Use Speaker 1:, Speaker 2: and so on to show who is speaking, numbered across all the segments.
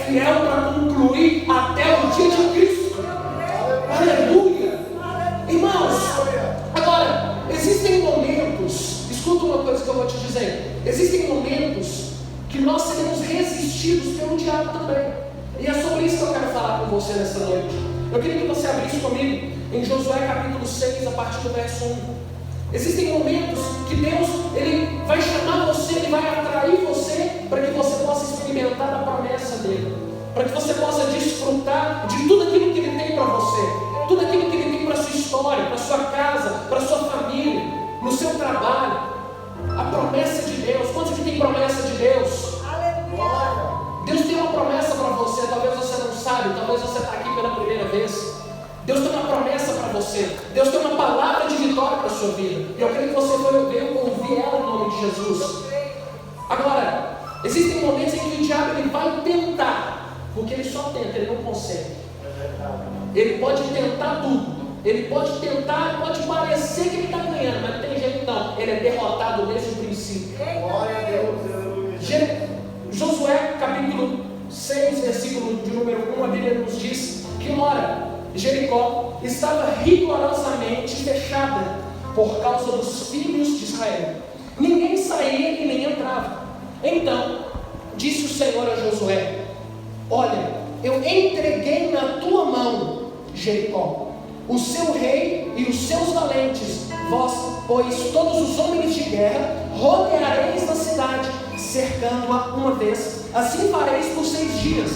Speaker 1: fiel para concluir até o dia de Cristo. Aleluia! Irmãos, agora, existem momentos, escuta uma coisa que eu vou te dizer, existem momentos que nós seremos resistidos pelo diabo também. E é sobre isso que eu quero falar com você nessa noite. Eu queria que você abrisse comigo em Josué capítulo 6, a partir do verso 1. Existem momentos que Deus ele vai chamar você, Ele vai atrair você para que você possa experimentar a promessa dEle, para que você possa desfrutar de tudo aquilo que Ele tem para você, tudo aquilo que Ele tem para a sua história, para a sua casa, para a sua família, no seu trabalho. A promessa de Deus. Quantos aqui tem promessa de Deus? Aleluia! Deus tem uma promessa para você, talvez você não sabe, talvez você está aqui pela primeira vez. Deus tem uma promessa para você. Deus tem uma palavra de vitória para a sua vida. E eu creio que você vai ouvir ela em nome de Jesus. Agora, existem momentos em que o diabo ele vai tentar, porque ele só tenta, ele não consegue. Ele pode tentar tudo. Ele pode tentar, pode parecer que ele está ganhando, mas não tem jeito não. Ele é derrotado desde o princípio. Glória a Deus. Josué capítulo 6, versículo de número 1, a Bíblia nos diz que ora, Jericó estava rigorosamente fechada por causa dos filhos de Israel. Ninguém saía e nem entrava. Então disse o Senhor a Josué: olha, eu entreguei na tua mão Jericó, o seu rei e os seus valentes. Vós, pois, todos os homens de guerra, rodeareis a cidade, cercando-a uma vez. Assim fareis por 6 dias.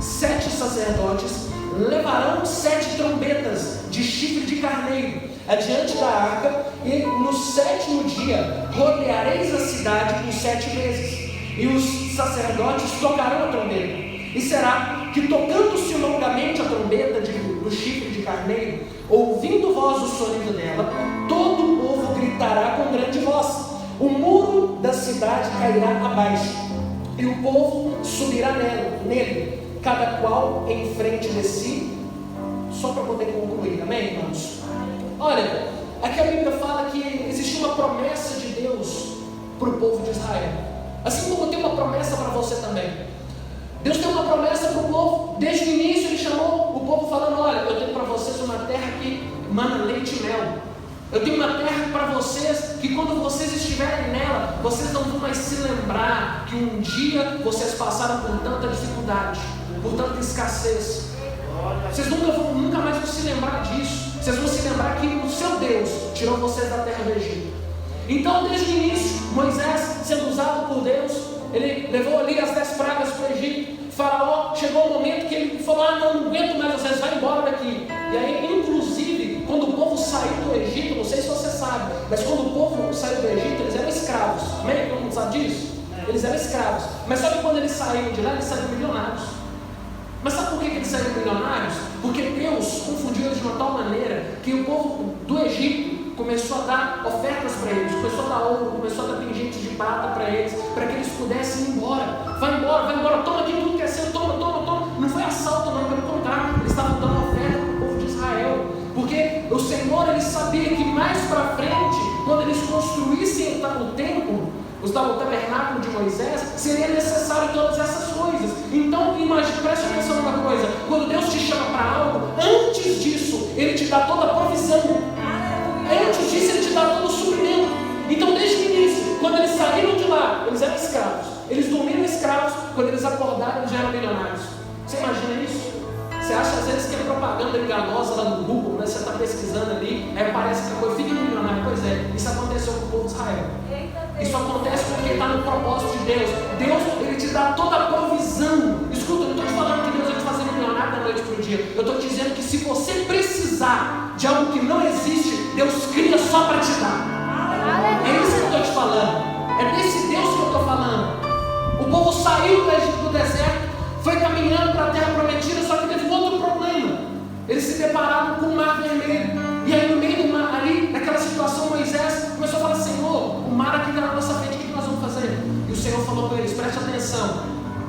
Speaker 1: 7 sacerdotes levarão 7 trombetas de chifre de carneiro adiante da arca, e no 7º dia rodeareis a cidade por 7 vezes. E os sacerdotes tocarão a trombeta. E será que, tocando-se longamente a trombeta do chifre de carneiro, ouvindo voz o sonido dela, todo o povo gritará com grande voz. O muro da cidade cairá abaixo, e o povo subirá nele, cada qual em frente de si. Só para poder concluir, amém, irmãos? Olha, aqui a Bíblia fala que existe uma promessa de Deus para o povo de Israel, assim como tem uma promessa para você também. Deus tem uma promessa para o povo. Desde o início Ele chamou o povo falando: olha, eu tenho para vocês uma terra que mana leite e mel. Eu tenho uma terra para vocês que, quando vocês estiverem nela, vocês não vão mais se lembrar que um dia vocês passaram por tanta dificuldade, por tanta escassez. Vocês nunca mais vão se lembrar disso. Vocês vão se lembrar que o seu Deus tirou vocês da terra do Egito. Então, desde o início, Moisés, sendo usado por Deus, ele levou ali as 10 pragas para o Egito. Faraó, chegou um momento que ele falou: não aguento mais vocês, vai embora daqui. E aí, inclusive, quando o povo saiu do Egito, não sei se você sabe, mas quando o povo saiu do Egito, eles eram escravos. Amém? Todo mundo sabe disso? Eles eram escravos. Mas sabe quando eles saíram de lá? Eles saíram milionários. Mas sabe por que eles saíram milionários? Porque Deus confundiu eles de uma tal maneira que o povo do Egito começou a dar ofertas para eles, começou a dar ouro, começou a dar pingentes de prata para eles, para que eles pudessem ir embora. Vai embora, toma aqui tudo que é seu, toma. Não foi assalto não, pelo contrário, eles estavam dando oferta para o povo de Israel, porque o Senhor ele sabia que mais para frente, quando eles construíssem o templo, o tabernáculo de Moisés, seria necessário todas essas coisas. Então, imagine, preste atenção numa coisa: quando Deus te chama para algo, antes disso, Ele te dá toda a provisão. Antes disso, Ele te dá todo o suprimento. Então, desde o início, quando eles saíram de lá, eles eram escravos. Eles dormiram escravos, quando eles acordaram, eles já eram milionários. Você imagina isso? Você acha às vezes que é propaganda enganosa lá no Google, né? Você está pesquisando ali, aí parece que a coisa fica milionário. Pois é, isso aconteceu com o povo de Israel. Isso acontece porque está no propósito de Deus. Deus, Ele te dá toda a provisão. Escuta, eu não estou te falando que Deus vai te fazer milionário da noite para o dia. Eu estou te dizendo que se você precisar de algo que não existe, Deus cria só para te dar. É isso que eu estou te falando. É desse Deus que eu estou falando. O povo saiu do deserto, foi caminhando para a terra prometida, só que teve um outro problema. Eles se depararam com o mar vermelho. E aí, no meio do mar, ali, naquela situação, Moisés começou a falar: Senhor, o mar aqui está na nossa frente, o que nós vamos fazer? E o Senhor falou com eles: preste atenção,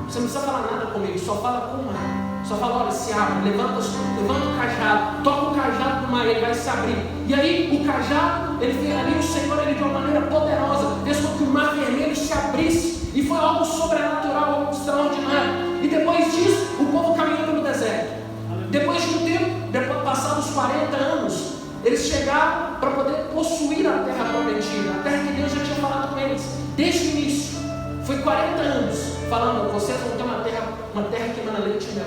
Speaker 1: você não precisa falar nada comigo, só fala com o mar. Só fala: olha, se abre, levanta o cajado, toca o cajado do mar, ele vai se abrir. E aí, o cajado, ele veio ali, o Senhor, ele de uma maneira poderosa, fez com que o mar vermelho se abrisse. E foi algo sobrenatural, algo extraordinário. E depois disso, eles chegaram para poder possuir a terra prometida, a terra que Deus já tinha falado com eles, desde o início. Foi 40 anos falando: vocês vão ter uma terra que emana leite e mel.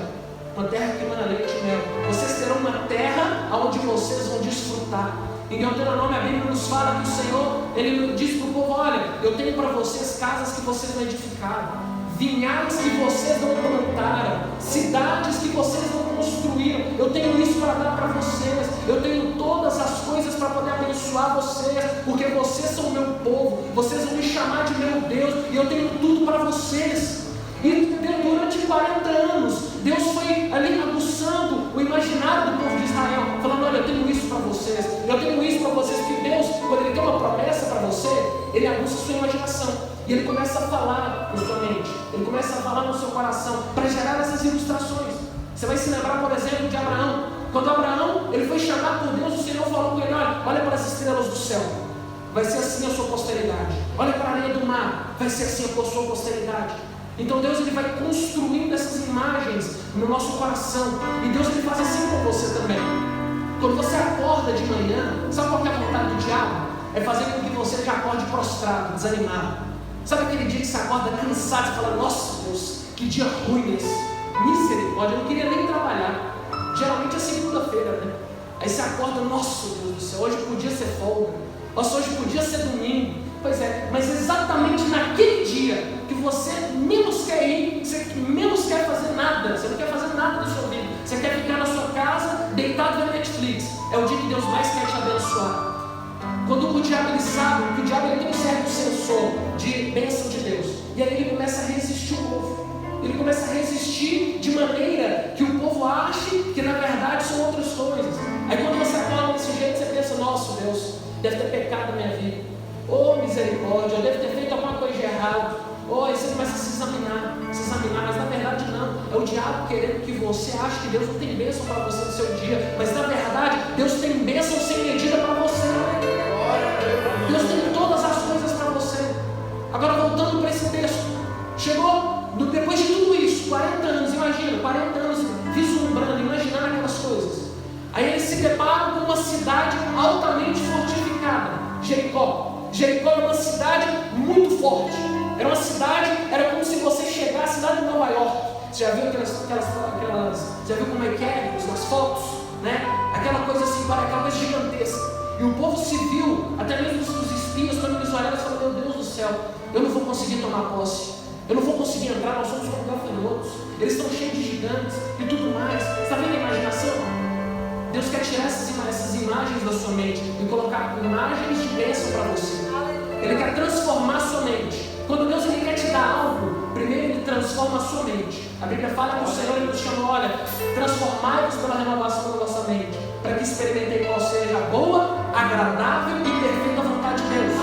Speaker 1: Uma terra que emana leite e mel. Vocês terão uma terra onde vocês vão desfrutar. Em Deuteronômio, a Bíblia nos fala que o Senhor, Ele diz para o povo: olha, eu tenho para vocês casas que vocês não edificaram, vinhados que vocês não plantaram, cidades que vocês não construíram. Eu tenho isso para dar para vocês. Eu tenho todas as coisas para poder abençoar vocês, porque vocês são meu povo, vocês vão me chamar de meu Deus, e eu tenho tudo para vocês. E durante 40 anos, Deus foi ali aguçando o imaginário do povo de Israel, falando: olha, eu tenho isso para vocês, eu tenho isso para vocês. Que Deus, quando Ele tem uma promessa para você, Ele aguça a sua imaginação, e Ele começa a falar na sua mente, Ele começa a falar no seu coração, para gerar essas ilustrações. Você vai se lembrar, por exemplo, de Abraão. Quando Abraão, ele foi chamado por Deus, o Senhor falou com ele: olha para as estrelas do céu, vai ser assim a sua posteridade. Olha para a areia do mar, vai ser assim a sua posteridade. Então Deus, Ele vai construindo essas imagens no nosso coração. E Deus, Ele faz assim com você também. Quando você acorda de manhã, sabe qual é a vontade do diabo? É fazer com que você já acorde prostrado, desanimado. Sabe aquele dia que você acorda cansado e fala: nossa Deus, que dia ruim esse. Misericórdia, eu não queria nem trabalhar. Geralmente é segunda-feira, né? Aí você acorda: nossa Deus do céu, hoje podia ser folga. Nossa, hoje podia ser domingo. Pois é, mas exatamente naquele dia que você menos quer ir, você menos quer fazer nada, você não quer fazer nada da sua vida, você quer ficar na sua casa, deitado na Netflix, é o dia que Deus mais quer te abençoar. Quando o diabo, ele sabe que o diabo, ele tem um certo sensor de bênção de Deus, e aí ele começa a resistir o povo. Ele começa a resistir de maneira que o povo ache que na verdade são outras coisas. Aí quando você acorda desse jeito, você pensa: nossa Deus, deve ter pecado na minha vida. Oh, misericórdia, eu devo ter feito alguma coisa de errado. Oh, aí você começa a se examinar, mas na verdade não. É o diabo querendo que você ache que Deus não tem bênção para você no seu dia, mas na verdade Deus tem bênção sem medida para você. Deus tem todas as coisas para você. Agora, voltando para esse texto, chegou, depois de tudo isso, 40 anos, imagina, 40 anos vislumbrando, imaginando aquelas coisas. Aí eles se deparam com uma cidade altamente fortificada, Jericó. Jericó era uma cidade muito forte. Era uma cidade, era como se você chegasse lá em Nova York. Você já viu já viu como é que é nas fotos, né? Aquela coisa assim, aquela coisa gigantesca. E o povo se viu, até mesmo os espias, quando eles olharam, eles falaram: meu Deus do céu, eu não vou conseguir tomar posse, eu não vou conseguir entrar, nós somos como gafanhotos, eles estão cheios de gigantes e tudo mais. Você está vendo a imaginação? Deus quer tirar essas imagens da sua mente e colocar imagens de bênção para você. Ele quer transformar a sua mente. Quando Deus, Ele quer te dar algo, primeiro Ele transforma a sua mente. A Bíblia fala que o Senhor, Ele nos chamou: olha, transformai-vos pela renovação da vossa mente, para que experimentei qual seja a boa, agradável e perfeita vontade de Deus.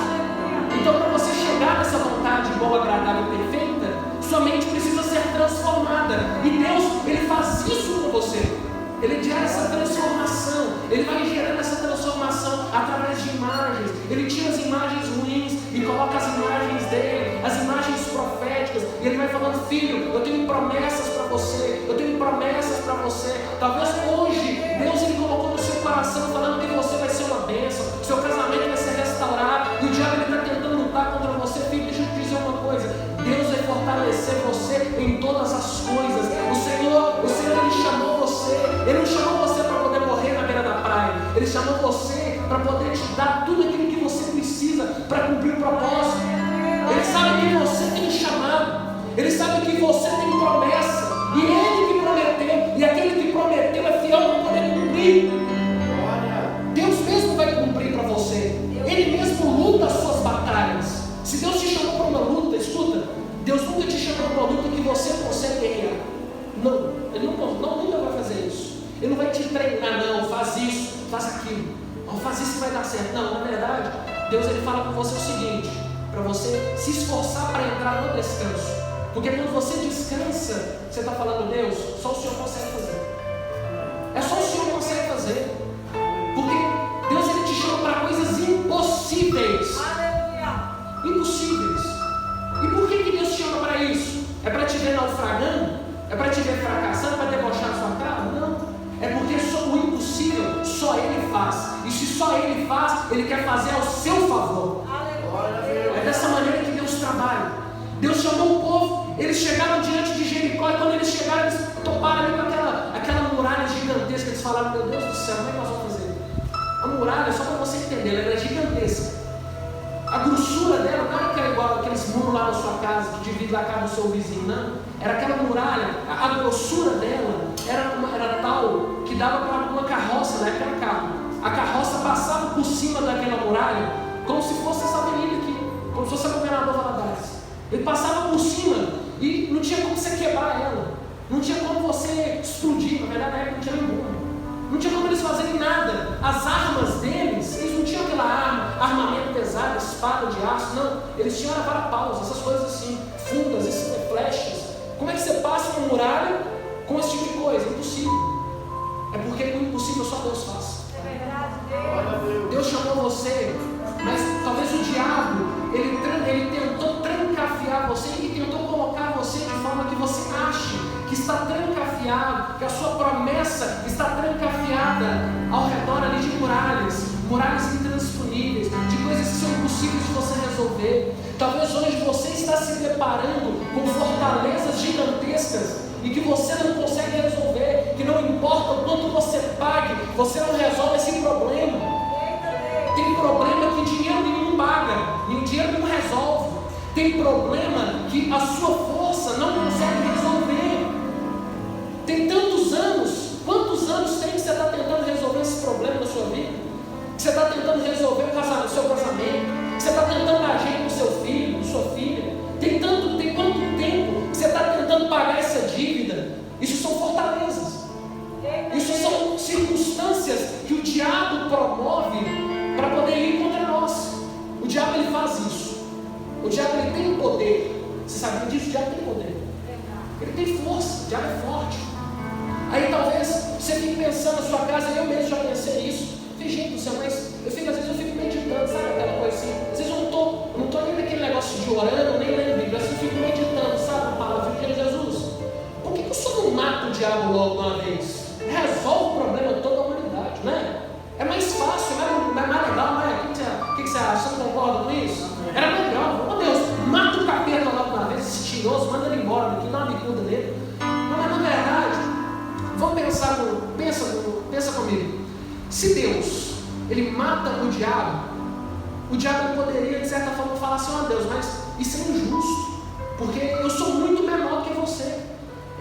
Speaker 1: Então, para você chegar nessa vontade boa, agradável e perfeita, sua mente precisa ser transformada. E Deus, Ele faz isso com você. Ele gera essa transformação, Ele vai gerando essa transformação através de imagens. Ele tira as imagens ruins e coloca as imagens dele, as imagens proféticas, e Ele vai falando: filho, eu tenho promessas para você, eu tenho promessas para você. Talvez hoje Deus, Ele colocou no seu coração falando que você vai ser uma bênção, seu casamento vai ser restaurado, e o diabo, ele está tentando lutar contra você. Filho, deixa eu te dizer uma coisa: Deus vai fortalecer você em todas as coisas. O Senhor, Ele chamou você. Ele não chamou você para poder morrer na beira da praia. Ele chamou você para poder te dar tudo aquilo que você precisa para cumprir o propósito. Ele sabe que você tem chamado. Ele sabe que você tem promessa. E Ele que prometeu. E aquele que prometeu é fiel para poder cumprir. Deus mesmo vai cumprir para você. Ele mesmo luta as suas batalhas. Se Deus te chamou para uma luta, escuta, Deus nunca te chamou para uma luta que você consegue guerrear. Não, Ele nunca vai fazer isso. Ele não vai te treinar: não, faz isso, faz aquilo, não, faz isso que vai dar certo. Não, na verdade, Deus, Ele fala com você o seguinte: para você se esforçar para entrar no descanso. Porque quando você descansa, você está falando: Deus, só o Senhor consegue fazer. É só o Senhor que consegue fazer. Porque Deus, Ele te chama para coisas impossíveis. Impossíveis. E por que Deus te chama para isso? É para te ver naufragando? É para te ver fracassando, para debochar a sua cara? Não. É porque só o impossível, só Ele faz. E se só Ele faz, Ele quer fazer ao seu favor. É dessa maneira que Deus trabalha. Deus chamou o povo, eles chegaram diante de Jericó, e quando eles chegaram, eles toparam ali com aquela muralha gigantesca. Eles falaram: meu Deus do céu, como é que nós vamos fazer? A muralha, só para você entender, ela era gigantesca. A grossura dela não era igual aqueles muros lá na sua casa, que divide a casa do seu vizinho, não. Era aquela muralha, a grossura dela era tal que dava para uma carroça, né? Aquela carro. A carroça passava por cima daquela muralha, como se fosse essa avenida aqui, como se fosse a Governador Valadares. Ele passava por cima e não tinha como você quebrar ela, não tinha como você explodir. Na verdade, na época não tinha nem bomba, não tinha como eles fazerem nada. As armas deles, eles não tinham aquela armamento pesado, espada de aço, não. Eles tinham vara-paus, essas coisas assim, fundas, flechas. Como é que você passa uma muralha com esse tipo de coisa? Impossível. É porque o impossível só Deus faz.
Speaker 2: É verdade,
Speaker 1: Deus chamou você, mas talvez o diabo ele tentou trancafiar você e tentou colocar você de forma que você ache que está trancafiado, que a sua promessa está trancafiada ao redor ali de muralhas intransponíveis, de coisas que são impossíveis de você resolver. Talvez hoje você está se deparando com fortalezas gigantescas e que você não consegue resolver, que não importa o quanto você pague, você não resolve esse problema. Tem problema que dinheiro nenhum paga, nem dinheiro nenhum resolve. Tem problema que a sua força não consegue resolver. Tem tantos anos, quantos anos tem que você está tentando resolver esse problema na sua vida? Que você está tentando resolver o seu casamento, que você está tentando dar jeito para o seu filho, para sua filha. Tem quanto tempo que você está tentando pagar essa dívida? Isso são fortalezas. Isso são circunstâncias que o diabo promove para poder ir contra nós. O diabo ele faz isso. O diabo ele tem poder. Você sabia disso? O diabo tem poder. Ele tem força. O diabo é forte. Aí talvez você fique pensando na sua casa, eu mesmo já pensei isso. Falei, gente do céu, mas às vezes eu fico meditando, sabe aquela coisa assim? Às vezes eu não estou nem naquele negócio de orando, nem lendo Bíblia, às vezes eu fico meditando, sabe a palavra de Jesus? Por que eu só não mato o diabo logo uma vez? Resolve o problema toda a humanidade, né? É mais fácil, é mais legal, não é? O que você acha? Você não concorda com isso? Era melhor, meu Deus, mata o capeta logo uma vez, esse tiroso, manda ele embora daqui, dá uma bicuda nele. Não, mas na verdade, vamos pensar, pensa comigo. Se Deus, ele mata o diabo poderia, de certa forma, falar assim: ó Deus, mas isso é injusto, porque eu sou muito menor que você.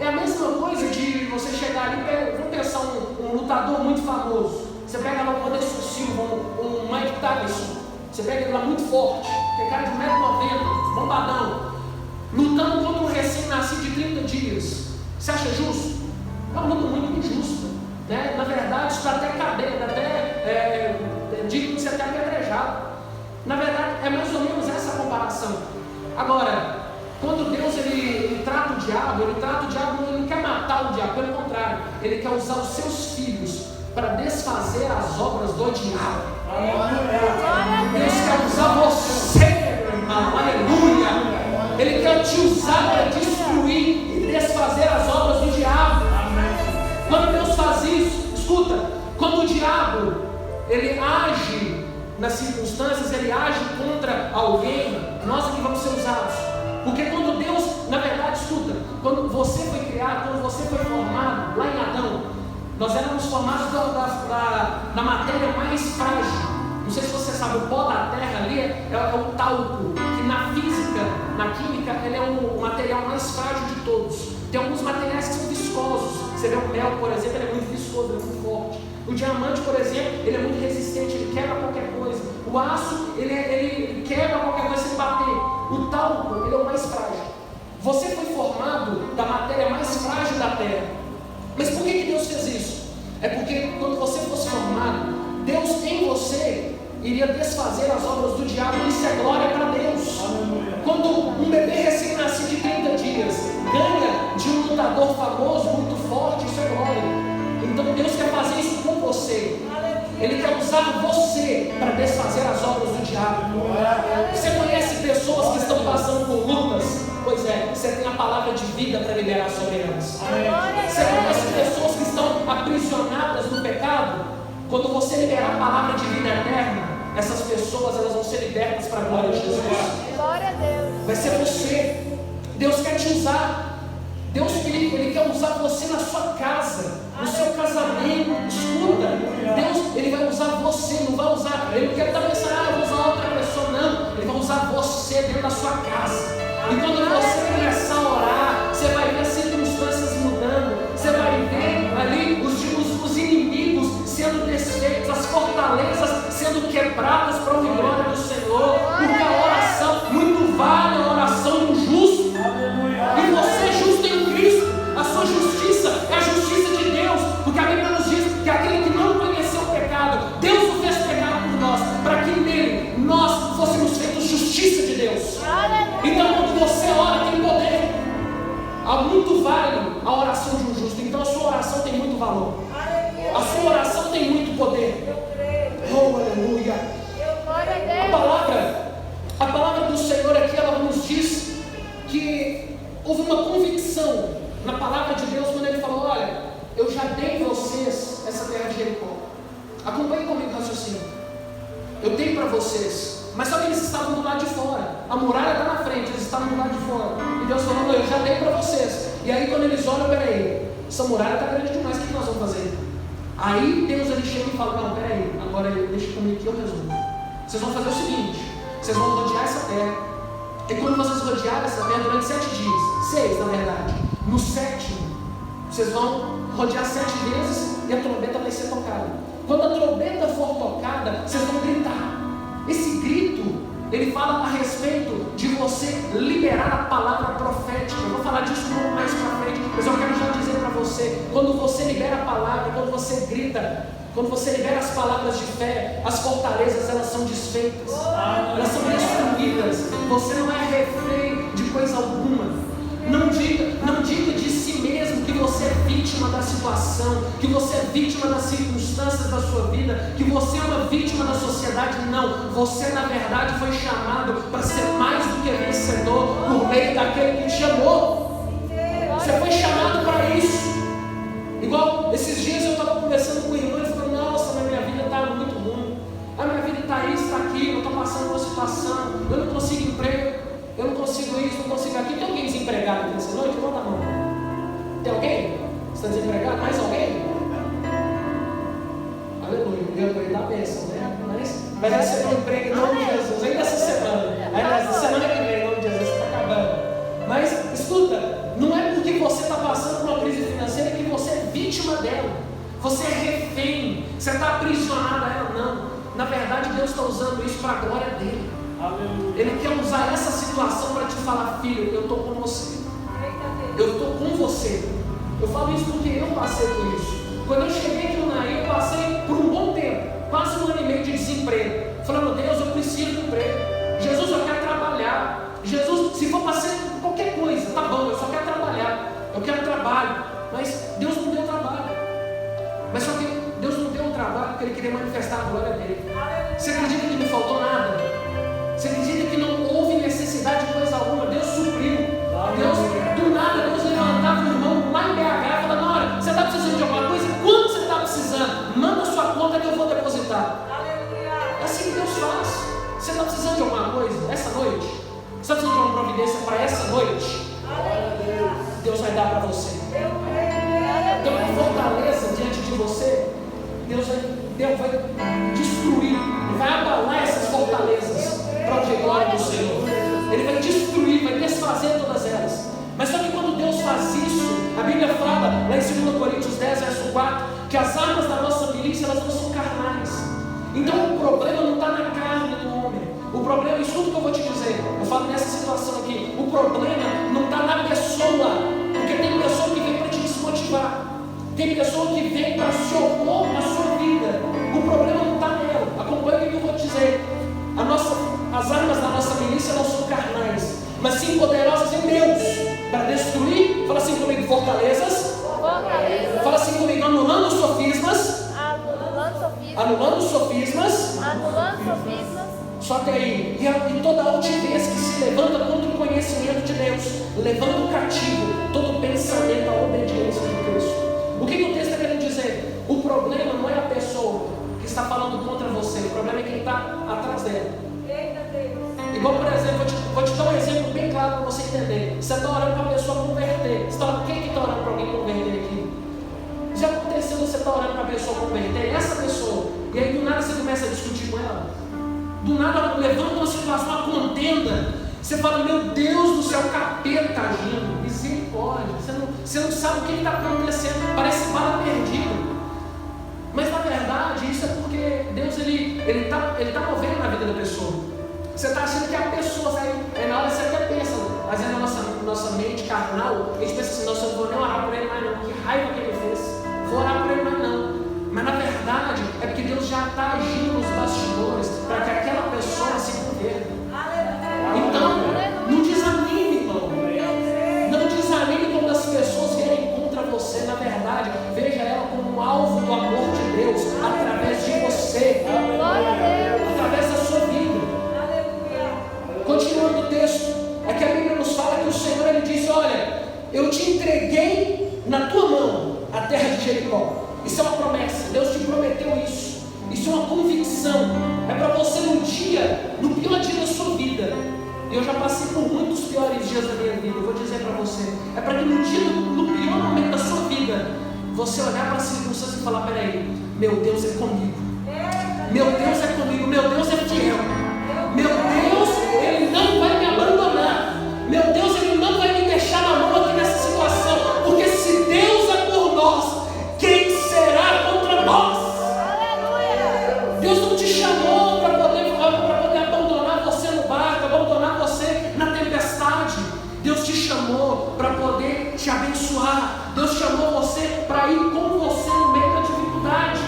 Speaker 1: É a mesma coisa de você chegar ali, vamos pensar um lutador muito famoso. Você pega lá o Anderson Silva, um Mike Tyson, você pega ele lá muito forte, que é cara de 1,90m, bombadão, lutando contra um recém-nascido de 30 dias. Você acha justo? É uma luta muito injusta, né? Na verdade, isso dá até cadeia, dá até digno de ser até apedrejado. Na verdade, é mais ou menos essa a comparação. Agora, quando Deus ele trata o diabo, ele não quer matar o diabo, pelo contrário, ele quer usar os seus filhos para desfazer as obras do diabo. Deus quer usar você, meu irmão, aleluia. Ele quer te usar para destruir e desfazer as obras do diabo. Quando Deus faz isso, escuta, quando o diabo ele age nas circunstâncias, ele age contra alguém, nós aqui vamos ser usados. Porque quando Deus, na verdade, escuta, quando você foi criado, quando você foi formado, lá em Adão, nós éramos formados da matéria mais frágil. Não sei se você sabe, o pó da terra ali é o talco, que na física, na química, ele é o material mais frágil de todos. Tem alguns materiais que são viscosos. Você vê o mel, por exemplo, ele é muito viscoso, ele é muito forte. O diamante, por exemplo, ele é muito resistente, ele quebra qualquer coisa. O aço, ele quebra qualquer coisa sem bater. O talco, ele é o mais frágil. Você foi formado da matéria mais frágil da terra. Mas por que Deus fez isso? É porque quando você fosse formado, Deus em você iria desfazer as obras do diabo. Isso é glória para Deus. Quando um bebê recém-nascido de 30 dias ganha de um lutador famoso, muito forte, isso é glória. Então Deus quer fazer isso com você. Ele quer usar você para desfazer as obras do diabo. Você conhece pessoas que estão passando por lutas? Pois é, você tem a palavra de vida para liberar sobre elas. Você conhece pessoas que estão aprisionadas no pecado? Quando você liberar a palavra de vida eterna, essas pessoas elas vão ser libertas para a glória de Jesus.
Speaker 2: Glória a Deus.
Speaker 1: Vai ser você. Deus quer te usar. Deus ele quer usar você na sua casa, no seu casamento. Escuta, Deus ele vai usar você, não vai usar. Ele não quer estar pensando, eu vou usar outra pessoa, não. Ele vai usar você dentro da sua casa. E quando você começar a orar, você vai ver as circunstâncias mudando. Você vai ver ali os inimigos sendo desfeitos, as fortalezas sendo quebradas para a glória do Senhor. Porque a oração, muito vale a oração do justo. E você é justo em Cristo. A sua justiça é a justiça de Deus. Porque a Bíblia nos diz que aquele que não conheceu o pecado, Deus o fez pecado por nós, para que nele nós fôssemos feitos justiça de Deus. Então quando você ora, tem poder. Há muito vale a oração de um justo. Então a sua oração tem muito valor. A sua oração tem muito poder. Oh, aleluia. A palavra do Senhor aqui, ela nos diz que houve uma convicção na palavra de Deus quando Ele falou, olha, eu já dei a vocês essa terra de Jericó. Acompanhe comigo o raciocínio. Eu dei para vocês, mas só que eles estavam do lado de fora. A muralha está na frente, eles estavam do lado de fora. E Deus falou, não, eu já dei para vocês. E aí quando eles olham, peraí, essa muralha está grande demais, o que nós vamos fazer? Aí Deus ele chega e fala, não, peraí, agora deixa comigo que eu resolvo. Vocês vão fazer o seguinte, vocês vão rodear essa terra. E quando vocês rodearem essa terra durante 7 dias, 6 na verdade, no 7º, vocês vão rodear 7 vezes e a trombeta vai ser tocada. Quando a trombeta for tocada, vocês vão gritar. Esse grito, ele fala a respeito de você liberar a palavra profética. Eu vou falar disso um pouco mais para frente, mas eu quero já dizer para você, quando você libera a palavra, quando você grita, quando você libera as palavras de fé, as fortalezas elas são desfeitas, elas são destruídas. Você não é refém de coisa alguma. Não diga de si mesmo que você é vítima da situação, que você é vítima das circunstâncias da sua vida, que você é uma vítima da sociedade. Não, você na verdade foi chamado para ser mais do que vencedor por meio daquele que te chamou. Você foi chamado para isso. Igual esses dias eu estava conversando com o irmão e falando, nossa, mas minha vida está muito ruim. A minha vida está isso, está aquilo, eu estou passando por uma situação, eu não consigo emprego, eu não consigo isso, não consigo aquilo. Tem alguém desempregado aqui nessa noite? Levanta a mão. Tem alguém? Você está desempregado? Mais alguém? Aleluia, Deus vai dar bênção, né? Mas vai receber um emprego em nome de Jesus, ainda essa semana. Ainda essa semana que vem, em nome de Jesus, está acabando. Mas escuta, não é porque você está passando por uma crise financeira que você é vítima dela. Você é refém, você está aprisionado a ela, não. Na verdade, Deus está usando isso para a glória dele. Ele quer usar essa situação para te falar, filho, eu estou com você. Eu estou com você. Eu falo isso porque eu passei por isso. Quando eu cheguei aqui no Naí, eu passei por um bom tempo, quase 1 ano e meio de desemprego. Falando, Deus, eu preciso de emprego. Jesus, eu quero trabalhar. Jesus, se for para ser qualquer coisa, tá bom, eu só quero trabalhar. Eu quero trabalho. Mas Deus não deu trabalho. Mas só que Deus não deu um trabalho porque Ele queria manifestar a glória dele. Você acredita que não faltou nada? Você acredita que não houve necessidade de coisa alguma? Deus supriu. Deus, do nada, Deus levantava o irmão lá em BH e falava, na hora, você está precisando de alguma coisa? Quanto você está precisando? Manda a sua conta que eu vou depositar. É assim que Deus faz. Você está precisando de alguma coisa essa noite? Você está precisando de uma providência para essa noite? Deus vai dar para você. Tem uma fortaleza diante de você. Deus vai destruir, vai abalar essas fortalezas para a glória do Senhor. Ele vai destruir, vai desfazer todas elas. Mas só que quando Deus faz isso, a Bíblia fala lá em 2 Coríntios 10, verso 4, que as armas da nossa milícia elas não são carnais. Então o problema não está na carne do homem. O problema, escuta o que eu vou te dizer. Eu falo nessa situação aqui. O problema não está na pessoa. Porque tem pessoa que vem para te desmotivar. Tem pessoa que vem para se opor na sua vida. O problema não está nela. Acompanhe o que eu vou te dizer. As armas da nossa milícia não são carnais, mas sim poderosas em Deus para destruir. Fala assim comigo, fortalezas. Fala assim comigo, anulando sofismas. Anulando sofismas. Só que aí, e toda altivez que se levanta contra o conhecimento de Deus, levando cativo todo pensamento à obediência de Cristo. O que o texto está querendo dizer? O problema não é a pessoa, pessoa converter. Quem que está orando para alguém converter aqui? Já aconteceu você estar orando para a pessoa converter? Essa pessoa. E aí do nada você começa a discutir com ela. Do nada levanta uma situação, uma contenda. Você fala, meu Deus do céu, o capeta agindo. Misericórdia. Você não sabe o que está acontecendo. Parece bala perdida. Mas na verdade, isso é porque Deus ele tá movendo na vida da pessoa. Você está achando que a pessoa vai. Na hora você até pensa, mas é na nossa mente carnal, a gente pensa assim, nossa, eu não vou nem orar por ele mais não, que raiva que ele fez. Vou orar por ele mais não. Mas na verdade é porque Deus já está agindo nos bastidores para que aquela pessoa se converta. Então, não desanime, irmão. Não desanime quando as pessoas vierem contra você. Na verdade, veja ela como um alvo do amor de Deus através de você, através da sua vida. Continuando o texto, é que a Bíblia nos fala que o Senhor ele diz: olha, eu te entreguei na tua mão a terra de Jericó. Isso é uma promessa, Deus te prometeu isso. Isso é uma convicção. É para você no pior dia da sua vida. Eu já passei por muitos piores dias da minha vida. Eu vou dizer para você, é para que no pior momento da sua vida, você olhar para as circunstâncias e falar: peraí, meu Deus é comigo. Meu Deus é comigo, meu Deus é fiel. Meu Deus, Ele não vai me abandonar. Meu Deus, Ele não vai me deixar na mão aqui nessa situação. Porque se Deus é por nós, quem será contra nós? Deus não te chamou para poder abandonar você no barco, abandonar você na tempestade. Deus te chamou para poder te abençoar. Deus chamou você para ir com você no meio da dificuldade,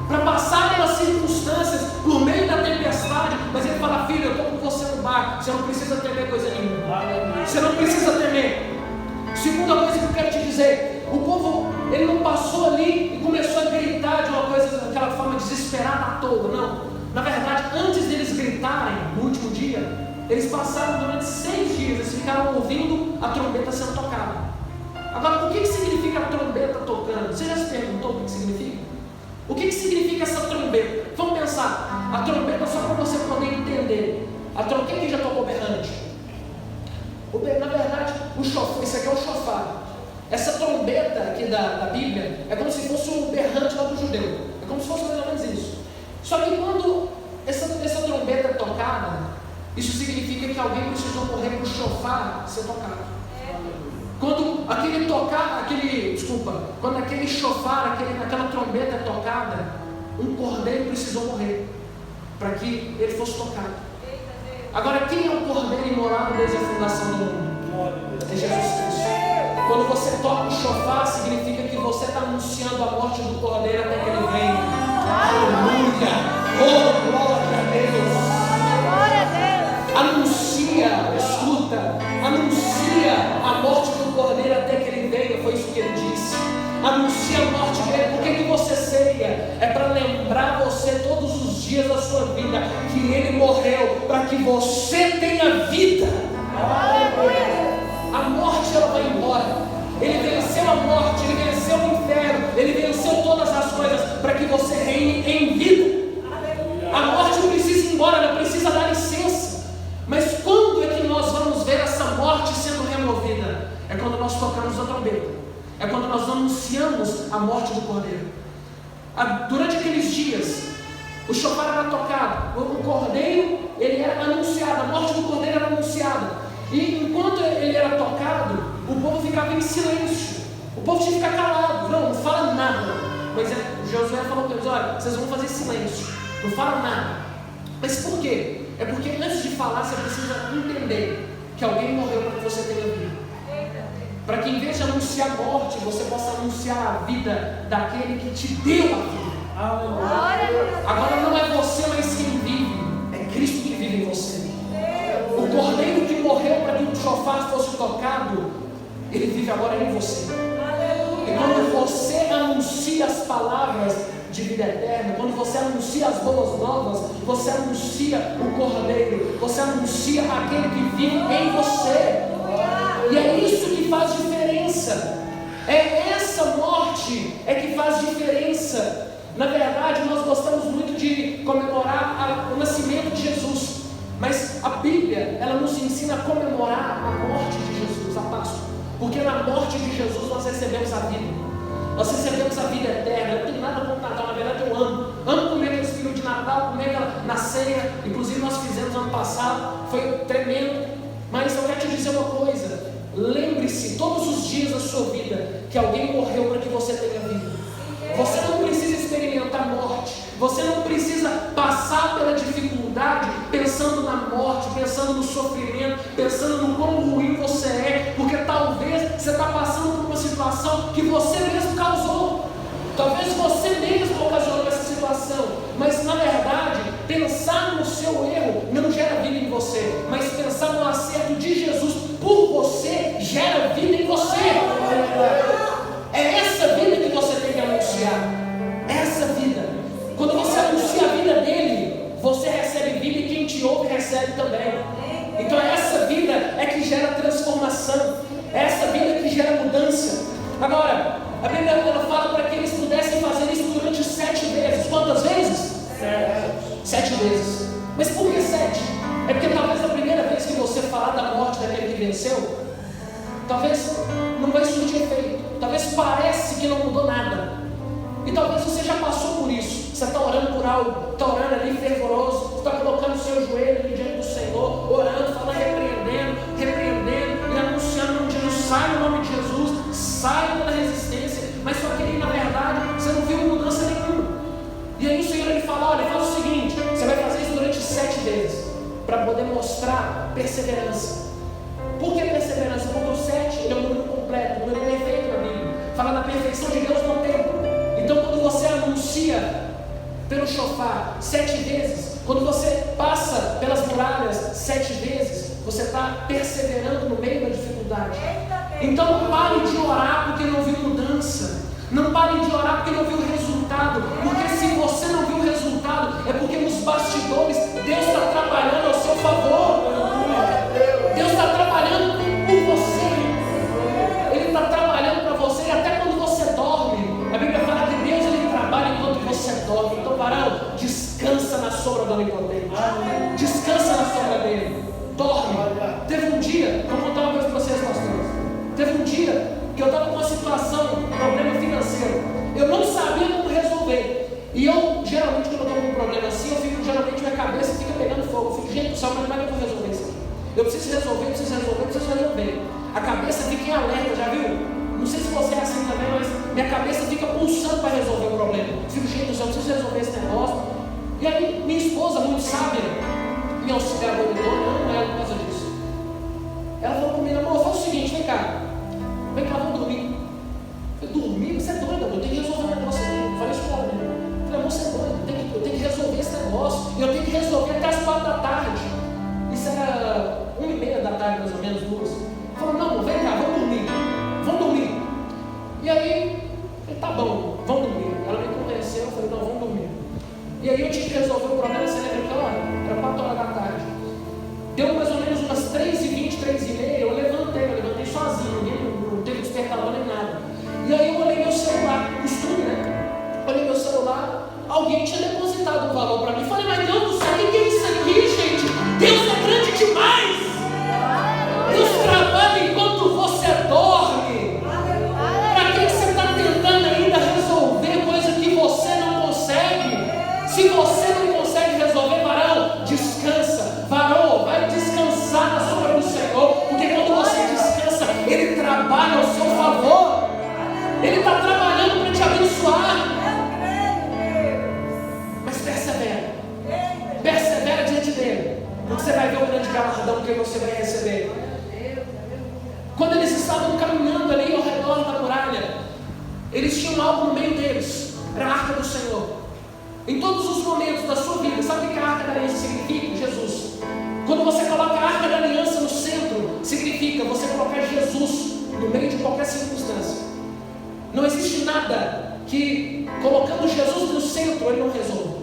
Speaker 1: para passar pelas circunstâncias, por meio da tempestade. Mas Ele fala: filho, eu estou com você no barco. Você não precisa temer coisa nenhuma. Você não precisa temer. Segunda coisa que eu quero te dizer: o povo, ele não passou ali e começou a gritar de uma coisa, daquela forma desesperada à toa. Não. Na verdade, antes deles gritarem, no último dia, eles passaram durante 6 dias, eles ficaram ouvindo a trombeta sendo tocada. Agora, o que significa a trombeta tocando? Você já se perguntou o que significa? O que significa essa trombeta? Vamos pensar, a trombeta, só para você poder entender. Quem já tocou berrante? Na verdade, o chofar, isso aqui é o chofar. Essa trombeta aqui da Bíblia é como se fosse um berrante lá do judeu. É como se fosse mais ou menos isso. Só que quando essa trombeta é tocada, isso significa que alguém precisou morrer para o chofar ser tocado. Quando quando aquele chofar, aquela trombeta é tocada, um cordeiro precisou morrer para que ele fosse tocado. Agora, quem é o cordeiro imolado desde a fundação do mundo? É Jesus Cristo. Quando você toca o chofar, significa que você está anunciando a morte do cordeiro até que ele venha. Aleluia! Oh, glória a Deus! Anuncia, escuta, anuncia a morte do cordeiro até que ele venha. Foi isso que ele disse. Anuncia a morte dele. Por que você ceia? É para lembrar você todos os dias da sua vida que ele morreu para que você tenha vida. A morte, ela vai embora. Ele venceu a morte, ele venceu o inferno, ele venceu todas as coisas para que você reine em vida. A morte não precisa ir embora, ela precisa dar licença. Mas quando é que nós vamos ver essa morte sendo removida? É quando nós tocamos a trombeta. É quando nós anunciamos a morte do cordeiro. Durante aqueles dias, o chofar era tocado, o cordeiro, ele era anunciado, a morte do cordeiro era anunciada. E enquanto ele era tocado, o povo ficava em silêncio. O povo tinha que ficar calado. Não fala nada. Mas Josué falou para eles: olha, vocês vão fazer silêncio. Não fala nada. Mas por quê? É porque antes de falar, você precisa entender que alguém morreu para que você tenha vida. Para que em vez de anunciar a morte, você possa anunciar a vida daquele que te deu a vida. Agora não é você, mas quem vive. É Cristo que vive em você. O cordeiro que morreu para que o chofar fosse tocado, ele vive agora em você. E quando você anuncia as palavras de vida eterna, quando você anuncia as boas novas, você anuncia o cordeiro, você anuncia aquele que vive em você. E é isso que faz diferença. É essa morte que faz diferença. Na verdade, nós gostamos muito de comemorar o nascimento de Jesus. Mas a Bíblia, ela nos ensina a comemorar a morte de Jesus, a Páscoa. Porque na morte de Jesus nós recebemos a vida. Nós recebemos a vida eterna. Eu não tenho nada contra Natal, na verdade eu amo. Amo comer aquele espírito de Natal, comer na ceia. Inclusive nós fizemos ano passado, foi tremendo. Mas eu quero te dizer uma coisa. Lembre-se todos os dias da sua vida que alguém morreu para que você tenha vida. Você não precisa experimentar morte. Você não precisa passar pela dificuldade pensando na morte, pensando no sofrimento, pensando no quão ruim você é, porque talvez você está passando por uma situação que você mesmo causou. Talvez você mesmo ocasionou essa situação, mas na verdade, pensar no seu erro não gera vida em você, mas pensar no acerto de Jesus por você gera vida em você. É essa vida que você tem que anunciar. Essa vida. Quando você anuncia a vida dele, você recebe vida e quem te ouve recebe também. Então essa vida é que gera transformação. É essa vida que gera mudança. Agora, a Bíblia ela fala para que eles pudessem fazer isso durante 7 vezes. Quantas vezes? 7 vezes. Mas por que 7? É porque talvez a primeira vez que você falar da morte daquele que venceu, talvez não vai surtir efeito. Talvez parece que não mudou nada. E talvez você já passou por isso. Você está orando por algo, está orando ali fervoroso, você está colocando o seu joelho ali diante do Senhor, orando, falando, repreendendo e anunciando o nome de Jesus. Sai no nome de Jesus, sai pela resistência. Mas só que ali, na verdade, você não viu mudança nenhuma. E aí o Senhor ele fala, olha, faz o seguinte, você vai fazer isso durante 7 vezes, para poder mostrar perseverança. Por que perseverança? Porque o 7 ele é um número completo, um número perfeito na Bíblia. Fala da perfeição de Deus no tempo. Então quando você anuncia pelo shofar 7 vezes, quando você passa pelas muralhas 7 vezes, você está perseverando no meio da dificuldade. Então não pare de orar porque não viu mudança. Não pare de orar porque não viu resultado. Porque se você não viu resultado, é porque nos bastidores Deus está trabalhando ao seu favor. Deus está trabalhando por você. Ele está trabalhando para você até quando você dorme. A Bíblia fala que Deus ele trabalha enquanto você dorme. Então, varão, descansa na sombra do Onipotente. Descansa na sombra dele. Dorme. Teve um dia, vou contar uma coisa para vocês, pastores. Teve um dia que eu estava com uma situação, um problema financeiro. Eu não sabia como resolver. E eu, geralmente, quando eu estou com um problema assim, geralmente minha cabeça fica pegando fogo. Eu fico, gente do céu, mas como é que eu vou resolver isso aqui? Eu preciso resolver. A cabeça fica em alerta, já viu? Não sei se você é assim também, mas minha cabeça fica pulsando para resolver o problema. Eu fico, gente do céu, eu preciso resolver esse negócio. E aí, minha esposa, muito sábia, me auxiliadora de dor, não é por causa disso. Ela falou comigo, amor, faz o seguinte, vem cá, vamos dormir. Eu dormir? Você é doido, amor, eu tenho que resolver um negócio aqui. Eu falei isso para ela mesmo. Eu falei, amor, você é doido, eu tenho que resolver esse negócio. E eu tenho que resolver até as 4 da tarde. Isso era 1h30 da tarde, mais ou menos, 2. Falou, não, vem cá, vamos dormir. E aí, eu falei, tá bom, vamos dormir. Ela me convenceu, eu falei, não, vamos dormir. E aí eu tinha que resolver o problema, você lembra que hora? Era 4 horas da tarde. Deu mais ou menos umas 3h20, 3h30, eu levantei sozinho, não teve despertador nem nada. E aí eu olhei meu celular, costume, né? Olhei meu celular, alguém tinha depositado um valor para mim. Falei, mas Deus do céu, o que é isso aqui, gente? Deus é grande demais! Deus trabalha enquanto você dorme. Para que você está tentando ainda resolver coisa que você não consegue? Se você não consegue resolver, varão, descansa. Varão, vai descansar na sombra do Senhor. Porque quando você descansa, Ele trabalha ao seu favor. Ele está trabalhando para te abençoar. Mas persevera diante dele. Porque você vai ver o grande galardão que você vai receber. Quando eles estavam caminhando ali ao redor da muralha, eles tinham algo no meio deles. Era a arca do Senhor. Em todos os momentos da sua vida, sabe o que a arca da aliança significa? Jesus. Quando você coloca a arca da aliança no centro, significa você colocar Jesus no meio de qualquer circunstância. Não existe nada que, colocando Jesus no centro, ele não resolva.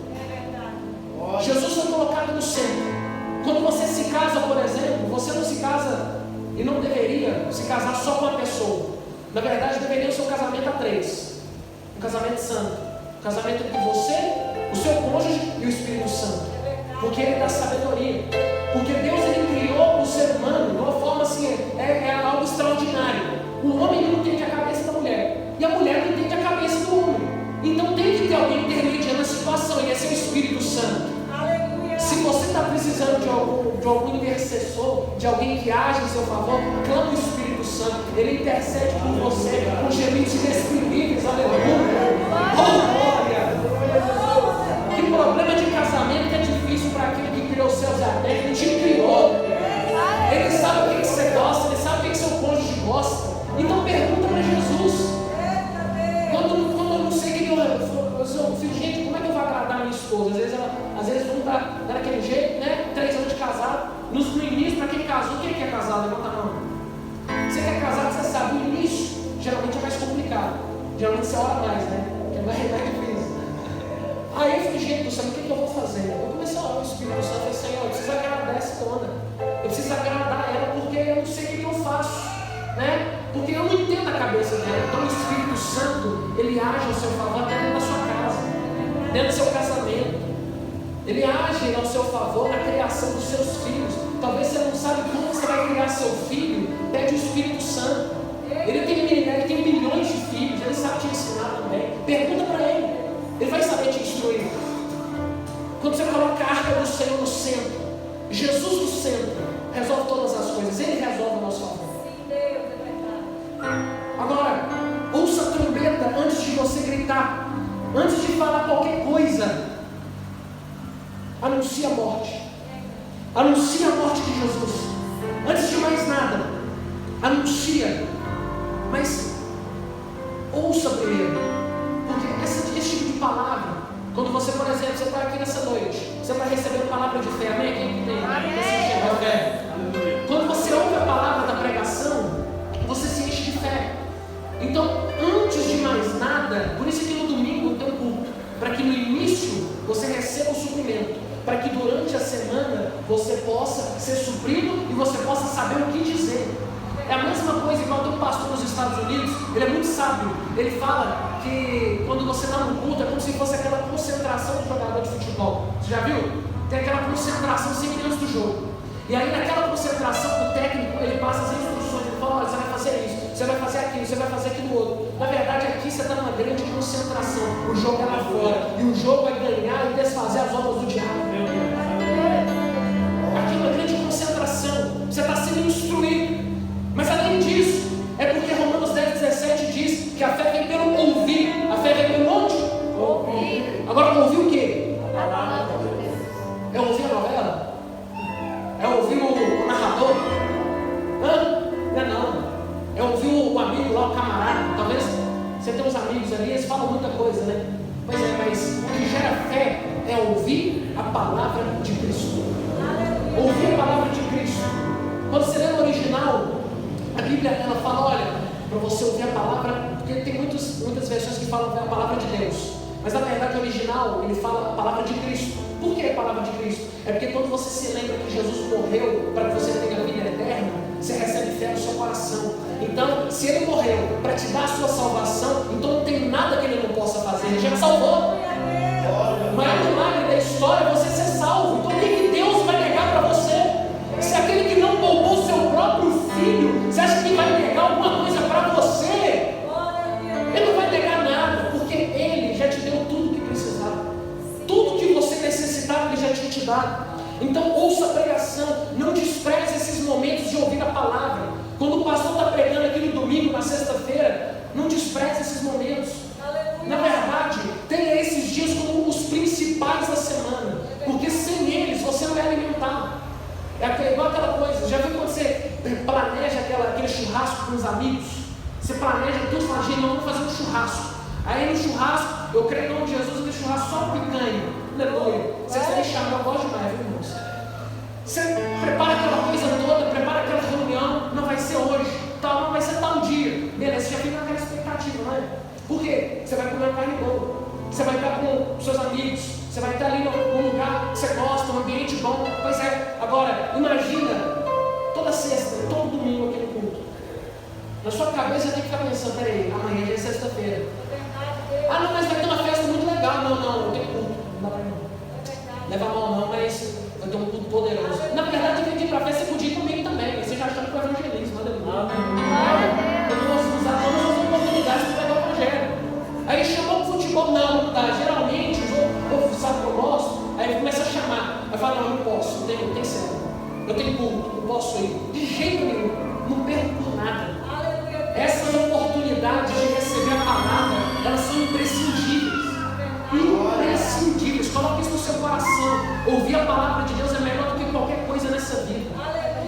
Speaker 1: Jesus foi colocado no centro. Quando você se casa, por exemplo, você não se casa e não deveria se casar só com uma pessoa. Na verdade, deveria ser um casamento a 3. Um casamento santo. Um casamento entre você, o seu cônjuge e o Espírito Santo. Porque ele dá sabedoria. Porque Deus ele criou o ser humano de uma forma assim, é algo extraordinário. O homem não entende a cabeça da mulher. E a mulher não entende a cabeça do homem. Então tem que ter alguém intermediando a situação. E esse é o Espírito Santo. Se você está precisando de algum intercessor, de alguém que age em seu favor, clama o Espírito Santo. Ele intercede por você com gemidos inexprimíveis. Aleluia. Oh, glória. Que problema de casamento que é difícil para aquele que criou os céus e a terra. Ele te criou. Ele sabe o que você gosta, ele sabe o que seu cônjuge gosta. Então pergunta para Jesus. Quando eu não sei o que eu fico, gente, como é que eu vou agradar a minha esposa? Às vezes vamos estar daquele jeito, né? 3 anos de casado. No início, para quem casou, quem é casado? Levanta a mão. Você que é casado, você sabe, o início geralmente é mais complicado. Geralmente você ora mais, né? Porque é mais difícil. Aí eu falei, gente, sabe o que eu vou fazer? Eu comecei a orar o Espírito Santo. Eu falei, Senhor, eu preciso agradar essa dona. Eu preciso agradar ela porque eu não sei o que eu faço, né? Porque eu não entendo a cabeça dela. Então o Espírito Santo, ele age ao seu favor até dentro da sua casa, dentro do seu casamento. Ele age ao seu favor na criação dos seus filhos. Talvez você não sabe como você vai criar seu filho. Pede o Espírito Santo. Ele tem milhões de filhos. Ele sabe te ensinar também. Pergunta para ele. Ele vai saber te instruir. Quando você coloca a arca do Senhor no centro, Jesus no centro, resolve todas as coisas. Ele resolve o nosso favor. Agora, ouça a trombeta antes de você gritar. Antes de falar qualquer coisa, anuncie a morte. Anuncie a morte de Jesus. Antes de mais nada, anuncia. Mas ouça primeiro. Porque esse tipo de palavra, quando você, por exemplo, você está aqui nessa noite, você está recebendo palavra de fé. Amém? Quem tem? Fé. Quando você ouve a palavra da pregação, você se enche de fé. Então, antes de mais nada, por isso que no domingo tem um culto, para que no início você receba o suprimento, para que durante a semana você possa ser suprido e você possa saber o que dizer. É a mesma coisa, igual tem um pastor nos Estados Unidos, ele é muito sábio. Ele fala que quando você está no culto é como se fosse aquela concentração do jogador de futebol. Você já viu? Tem aquela concentração sempre antes do jogo. E aí naquela concentração o técnico, ele passa as instruções, ele fala, olha, você vai fazer isso, você vai fazer aquilo, você vai fazer aquilo outro. Na verdade aqui você está numa grande concentração, o jogo é lá fora, e o jogo é ganhar e desfazer as obras do diabo. Aqui é uma grande concentração, você está sendo instruído. Mas além disso, é porque Romanos 10,17 diz que a fé vem pelo ouvir. A fé vem pelo onde? Ouvir. Agora ouvir o quê? A palavra de Deus. É ouvir a novela? É ouvir o narrador? Não é não. É ouvir o amigo lá, o camarada. Talvez você tenha uns amigos ali, eles falam muita coisa, né? Pois é, mas o que gera fé é ouvir a palavra de Cristo. Ouvir a palavra de Cristo. Quando você lê no original, a Bíblia ela fala, olha, para você ouvir a palavra, porque tem muitas versões que falam a palavra de Deus, mas na verdade o original ele fala a palavra de Cristo. Por que a palavra de Cristo? É porque quando você se lembra que Jesus morreu para que você tenha vida eterna, você recebe fé no seu coração. Então, se ele morreu para te dar a sua salvação, então não tem nada que ele não possa fazer, ele já salvou. O maior milagre da história é você ser salvo. Então o que Deus vai negar para você? Se aquele que não poupou o seu próprio filho, você acha que vai negar alguma coisa para você? Ele não vai negar nada, porque ele já te deu tudo que precisava. Tudo que você necessitava, ele já tinha te dado. Então ouça a pregação, não despreze esses momentos de ouvir a palavra. Quando o pastor está pregando aqui no domingo, na sexta-feira, não despreze esses momentos. Na verdade, tenha esses dias como os principais da semana, porque sem eles você não é alimentado. É igual aquela coisa, já viu quando você planeja aquele churrasco com os amigos? Você planeja tudo, fala, gente, vamos fazer um churrasco. Aí no churrasco, eu creio em nome de Jesus, aquele churrasco só picanha. Aleluia. Vocês devem chamar, eu gosto demais, viu, irmãos? Você prepara aquela coisa toda, prepara aquela reunião, não vai ser hoje, tal, não vai ser tal dia. Beleza, você já fica naquela expectativa, não é? Por quê? Você vai comer uma carne boa, você vai estar com seus amigos, você vai estar ali num lugar que você gosta, um ambiente bom. Pois é, agora, imagina, toda sexta, todo domingo aqui no culto. Na sua cabeça você tem que ficar pensando, peraí, amanhã já é sexta-feira. Ah não, mas vai ter uma festa muito legal. Não tem culto, não dá pra ir não. Leva a mão não, mas vai ter um culto poderoso. Na verdade, eu vim para a festa, você podia ir comigo também, mas você já achando que é evangelismo, aleluia. Eu não vou eu tenho culto, não posso ir. De jeito nenhum, não perco por nada. Essas oportunidades de receber a palavra, elas são imprescindíveis. Imprescindíveis. Coloque isso no seu coração. Ouvir a palavra de Deus é melhor do que qualquer coisa nessa vida.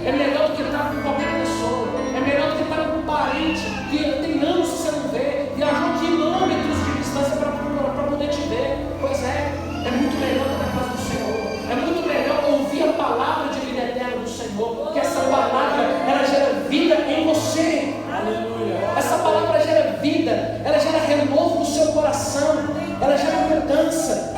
Speaker 1: É melhor do que estar com qualquer pessoa. É melhor do que estar com um parente que tem anos que você não vê, viajou quilômetros de distância para poder te ver. Pois é muito melhor estar na casa do Senhor. É muito melhor ouvir a palavra de vida eterna do Senhor, porque essa palavra, ela gera vida em você. Essa palavra gera vida, ela gera renovo no seu coração, ela gera mudança.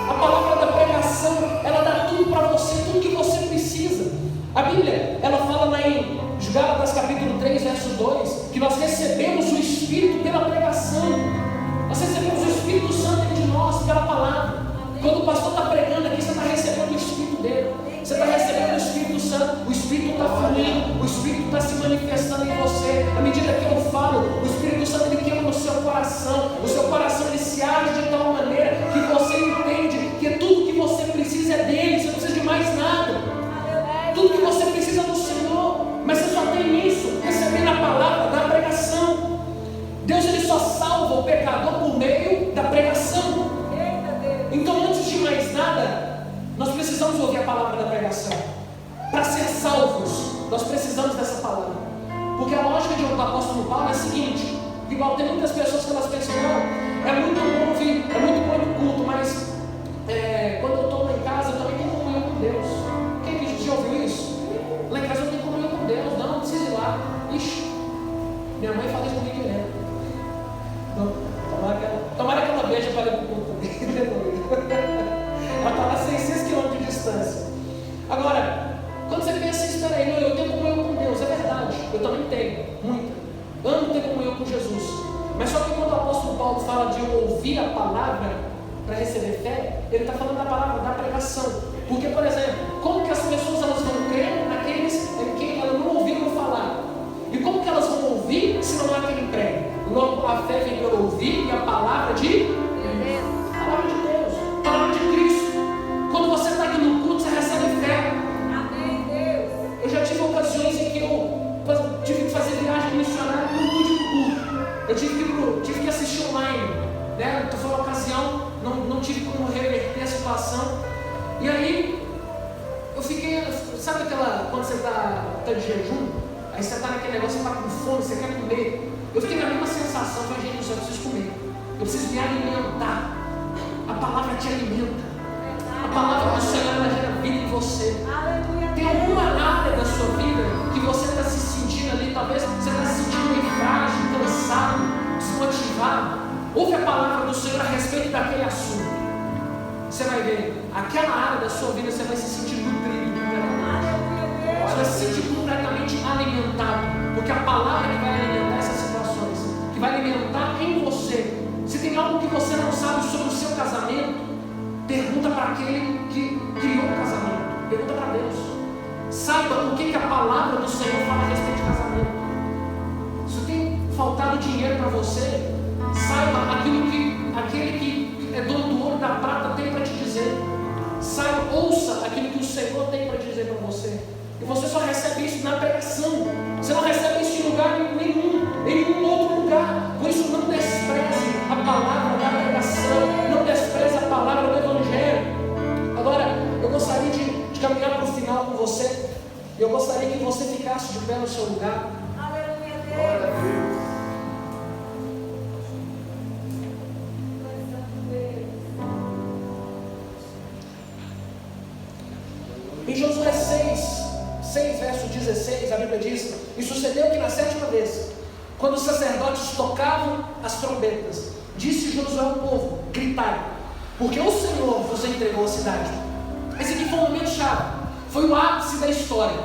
Speaker 1: A palavra da pregação, ela dá tudo para você, tudo que você precisa. A Bíblia, ela fala lá em Gálatas capítulo 3, verso 2, que nós recebemos o Espírito pela pregação. Nós recebemos o Espírito Santo dentro de nós pela palavra. Quando o pastor está pregando aqui, você está recebendo o Espírito dele. Você está recebendo o Espírito Santo. O Espírito está fluindo. O Espírito está se manifestando em você. À medida que eu falo, o Espírito Santo ele queima no seu coração. O seu coração ele se abre de tal maneira que você entende que tudo que você precisa é dele. Você não precisa de mais nada. Tudo que você precisa é do Senhor. Mas você só tem isso recebendo a palavra da pregação. Deus ele só salva o pecador por meio da pregação. Então, antes de mais nada, nós precisamos ouvir a palavra da pregação. Para ser salvos, nós precisamos dessa palavra. Porque a lógica do apóstolo Paulo é a seguinte: igual tem muitas pessoas que elas pensam, não, é muito bom ouvir, é muito bom ir culto, mas quando eu estou lá em casa, eu também tenho comunhão com Deus. Quem já ouviu isso? Lá em casa eu tenho comunhão com Deus, não precisa ir lá. Ixi, minha mãe fala isso comigo direto. Tomara que ela beija para ir para o culto também. Ela está a 600 km de distância. Agora, quando você pensa assim, espera aí, eu tenho comunhão com Deus, é verdade, eu também tenho, muita. Amo ter comunhão com Jesus. Mas só que quando o apóstolo Paulo fala de ouvir a palavra para receber fé, ele está falando da palavra, da pregação. Porque, por exemplo, como que as pessoas elas vão crer naqueles que elas não ouviram falar? E como que elas vão ouvir se não há quem pregue? Logo, a fé vem pelo ouvir e a palavra de Deus. Palavra de Deus, palavra de Cristo. Quando você está aqui no culto, você recebe fé.
Speaker 2: Amém, Deus.
Speaker 1: Eu já tive ocasiões em que eu tive que fazer viagem missionária e não pude ir para o culto. Eu tive que assistir online, né? Então foi uma ocasião, não tive como reverter a situação. E aí, eu fiquei, sabe quando você está de jejum? Aí você está naquele negócio, você está com fome, você quer comer. Eu fiquei na mesma sensação, falei, gente, eu preciso comer. Eu preciso me alimentar. A palavra te alimenta. A palavra do Senhor, ela gera vida em você. Tem alguma área da sua vida que você está se sentindo ali, talvez você está se sentindo meio frágil, cansado, desmotivado. Ouve a palavra do Senhor a respeito daquele assunto. Você vai ver, aquela área da sua vida você vai se sentir nutrido completamente. Você vai se sentir completamente alimentado. Porque a palavra que vai alimentar essas situações, que vai alimentar em você. Se tem algo que você não sabe sobre o seu casamento, pergunta para aquele que criou o casamento. Pergunta para Deus. Saiba o que a palavra do Senhor fala a respeito de casamento. Se tem faltado dinheiro para você, saiba aquele que é dono do ouro e da prata tem para te dizer. Saiba, ouça aquilo que o Senhor tem para dizer para você. E você só recebe isso na pregação. Você não recebe isso em lugar nenhum, em nenhum outro lugar. Por isso, não despreze a palavra da pregação, não despreze a palavra do Evangelho. Agora, eu gostaria de caminhar para o final com você. Eu gostaria que você ficasse de pé no seu lugar.
Speaker 2: Aleluia, Deus.
Speaker 3: Glória a Deus.
Speaker 1: Em Josué 6, verso 16, a Bíblia diz: e sucedeu que na 7ª vez, quando os sacerdotes tocavam as trombetas, disse Josué ao povo: gritai, porque o Senhor vos entregou a cidade. Esse aqui foi um momento chave, foi o ápice da história,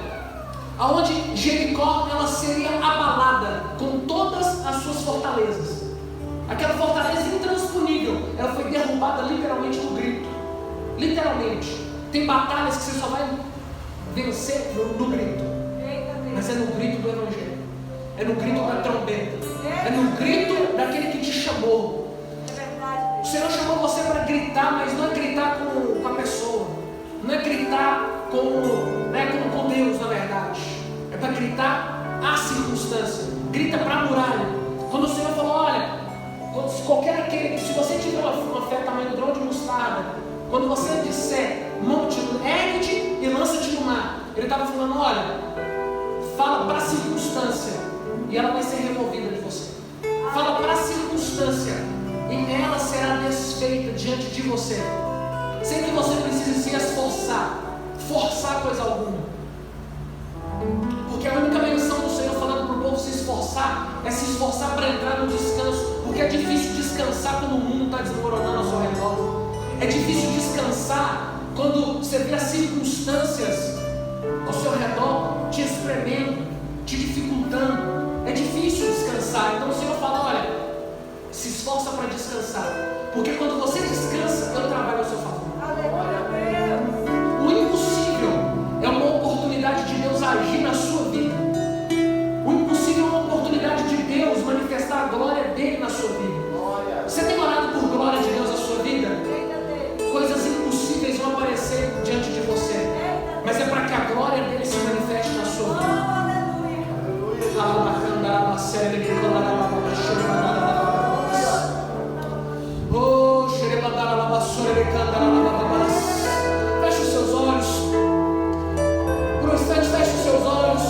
Speaker 1: aonde Jericó ela seria abalada com todas as suas fortalezas. Aquela fortaleza intransponível, ela foi derrubada literalmente no grito. Literalmente. Tem batalhas que você só vai vencer no grito. Mas é no grito do Evangelho. É no grito da trombeta. É no grito daquele que te chamou. O Senhor chamou você para gritar, mas não é gritar com a pessoa. Não é gritar com Deus, na verdade. É para gritar à circunstância. Grita para a muralha. Quando o Senhor falou, olha, qualquer aquele, se você tiver uma fé tamanho do grão de mostarda, quando você disser, monte, ergue-te e lança-te no mar. Ele estava falando, olha, fala para a circunstância e ela vai ser removida de você. Fala para a circunstância e ela será desfeita diante de você. Sem que você precise se esforçar, forçar coisa alguma. Porque a única menção do Senhor falando para o povo se esforçar é se esforçar para entrar no descanso. Porque é difícil descansar quando o mundo está desmoronando ao seu redor. É difícil descansar quando você vê as circunstâncias ao seu redor te espremendo, te dificultando. É difícil descansar. Então o Senhor fala, olha, se esforça para descansar. Porque quando você descansa, eu trabalho ao seu favor. O impossível é uma oportunidade de Deus agir na sua vida. O impossível é uma oportunidade de Deus manifestar a glória dele na sua vida. Você tem orado por glória de Deus na sua vida? Coisas impossíveis vão aparecer diante de você, mas é para que a glória dele se manifeste na sua vida. Oh, feche os seus olhos. Por um instante, feche os seus olhos.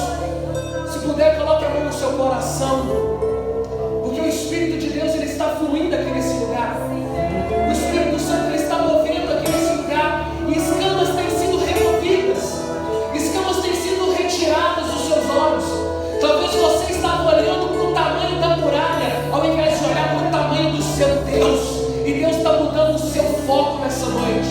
Speaker 1: Se puder, coloque a mão no seu coração. Porque o Espírito de Deus, ele está fluindo aqui nesse lugar. O Espírito Santo, ele está movendo aqui nesse lugar. E escamas têm sido removidas. Escamas têm sido retiradas dos seus olhos. Talvez você estava olhando para o tamanho da muralha, ao invés de olhar para o tamanho do seu Deus. E Deus está mudando o seu foco nessa noite.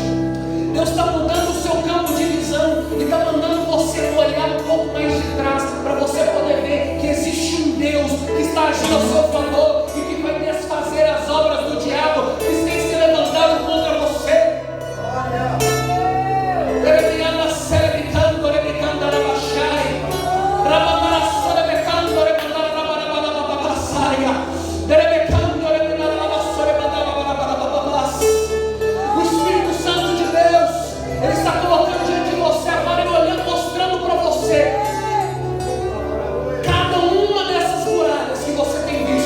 Speaker 1: Deus está mudando o seu campo de visão. E está mandando você olhar um pouco mais de trás, para você poder ver que existe um Deus que está agindo ao seu favor e que vai desfazer as obras do diabo que têm se levantado contra você. O Espírito Santo de Deus, ele está colocando diante de você agora, ele olhando, mostrando para você cada uma dessas muralhas que você tem visto.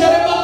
Speaker 1: Xerebá.